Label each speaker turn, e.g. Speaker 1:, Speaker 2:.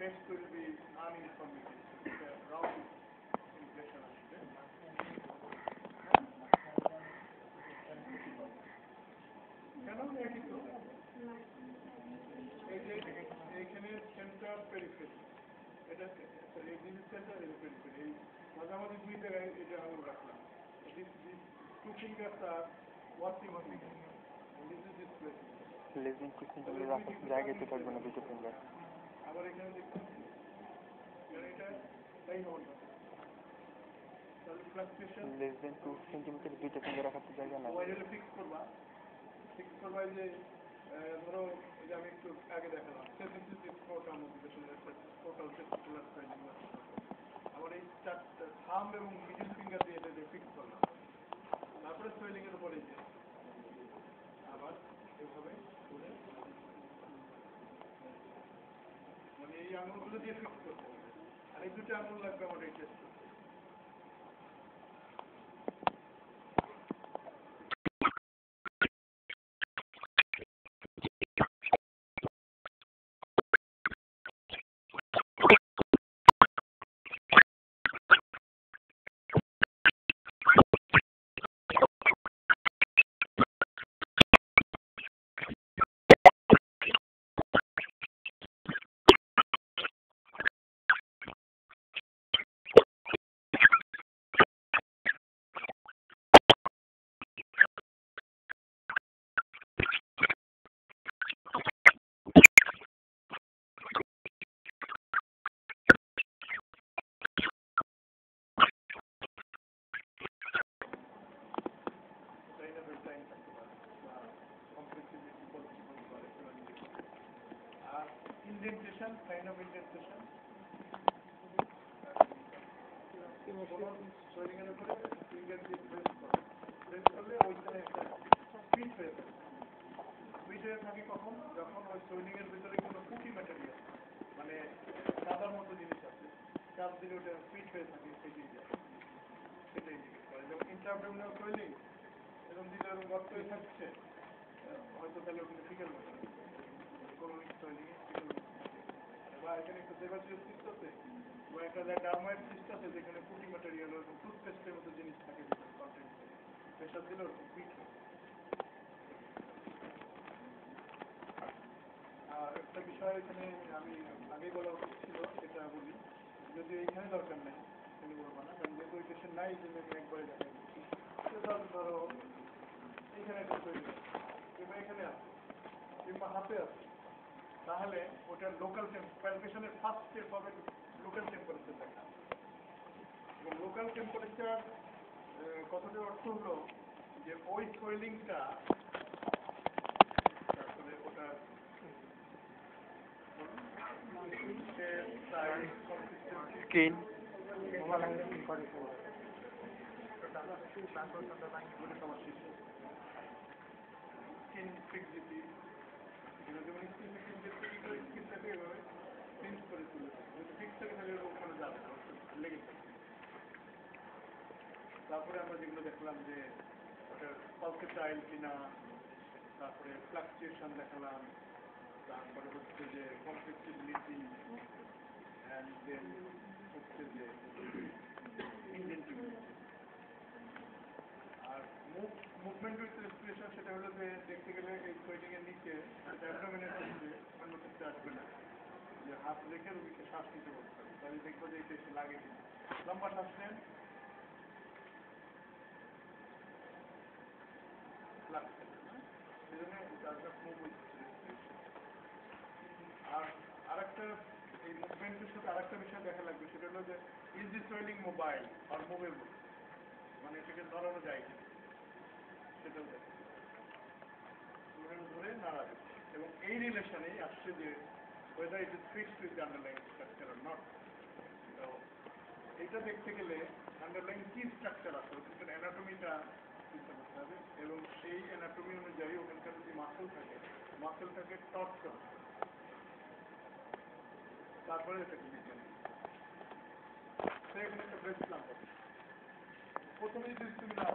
Speaker 1: next will be uninformative. Wrong impression আসবে। কেন একই তো এইখানে সেন্টার পেরিফেরি এটা এই সেন্টার পেরিফেরি এই মাঝামাঝি দুই জায়গায় এটা আঙুল রাখলাম two fingers are working on this and this is this place
Speaker 2: living 2 centimetre রাখার জায়গায় তো থাকবে না দুটো ফিঙ্গার
Speaker 1: আবার এখানে দেখুন এটা তাই হবে না তাহলে ফ্লাকচুয়েশন
Speaker 2: লেস দেন 2 সেন্টিমিটার দুটো ফিঙ্গার রাখার তো জায়গা না
Speaker 1: ওয়াইলে ফিক্স করবা যে ধরো এই যে আমি একটু আগে দেখালাম this is this total motivation total testicular training আবার এই চারটা থাম্ব এবং মিডল ফিঙ্গার দিয়ে এটা ফিক্স করলাম তারপরে সোয়েলিং এর উপরে যে আবার এভাবে করে মানে এই আঙুলগুলো দিয়ে ফিক্স করতে হবে আর এই দুটো আঙুল লাগবে আমার এই test indentation, kind of indentation. Swelling এর উপরে ফিঙ্গার দিয়ে প্রেস করলে ওইখানে একটা ফিট হয়ে থাকে ফিট হয়ে থাকে কখন যখন ওই সোয়েলিং এর ভিতরে কোনো পুটি ম্যাটেরিয়াল মানে সাদার মতো জিনিস আছে চাপ দিলে ওটা ফিট হয়ে থাকে সেটা ইন্ডিকেট করে যেমন ইন্টারঅ্যাবডোমিনাল সোয়েলিং এরকম দিলে ওরকম গর্ত হয়ে থাকছে হয়তো তাহলে ওখানে ফিকাল কোলনিক সোয়েলিং বা এখানে একটা সেবাসিয়াস সিস্ট আছে বা একটা ডার্মাইড সিস্ট আছে যেখানে পুটি ম্যাটেরিয়াল ওরকম টুথপেস্টের মতো জিনিস থাকে যেখানে কন্টেন্ট প্রেশার দিলে ওরকম ফিট হয় আর একটা বিষয় এখানে আমি আগে বলা উচিত ছিল সেটা বলি যদি এইখানে দরকার নেই এখানে বলবো না কারণ যেহেতু ওই পেশেন্ট নাই জন্য আমি একবারে দেখাই দিচ্ছি ধরো এইখানে একটা তৈরি কিংবা এখানে আছে কিংবা হাতে আছে তাহলে ওটার লোকাল প্যালপেশনের ফার্স্ট স্টেপ হবে লোকাল টেম্পারেচার দেখা এবং লোকাল টেম্পারেচার কথাটার অর্থ হলো যে ওই সোয়েলিংটা তারপরে ওটার
Speaker 2: স্কিন
Speaker 1: স্কিন ফ্রিক্সিটি যেমন স্কিনটাকে এভাবে চেঞ্জ করে তুলে ফিক্স থাকে তাহলে ওখানে যাবে লেগে থাকে তারপরে আমরা যেগুলো দেখলাম যে ওটার পালসেটাইল কিনা তারপরে ফ্লাকচুয়েশন দেখালাম তারপরে হচ্ছে যে কমপ্লেক্সিবিলিটি অ্যান্ড দেন হচ্ছে যে ইনডেন্টিবিলিটি আর মুভমেন্ট উইথ রেসপিরেশন সেটা হলো যে দেখতে গেলে এই সোয়েলিং এর নিচে অ্যাবডোমেনের ক্ষেত্রে অন্য ক্ষেত্রে আসবে না যে হাত রেখে রোগীকে শ্বাস নিতে বলতে হবে তাহলে দেখবো যে এটা এসে লাগে কিনা লম্বা শ্বাস নেন লাগছে সেই জন্য মুভ উইথ রেসপিরেশন আর আরেকটা এই মুভমেন্টের সাথে আরেকটা বিষয় দেখা লাগবে সেটা হলো যে ইজ দি সোয়েলিং মোবাইল আর মুভেবল মানে এটাকে ধরানো যায় কিনা সেটাও দেখে ধরে নাড়া যাচ্ছে এবং এই রিলেশনেই আসছে যে whether it is fixed with the underlying structure or not তো এইটা দেখতে গেলে আন্ডারলাইন কি স্ট্রাকচার আছে ওখানকার অ্যানাটমিটা চিন্তা করতে হবে এবং সেই অ্যানাটমি অনুযায়ী ওখানকার যদি মাসেলটাকে টর্চ করতে হবে তারপরে এটাকে বিজ্ঞান সেখানে একটা ব্রেস্ট ক্লাম্প আছে প্রথমেই যদি তুমি না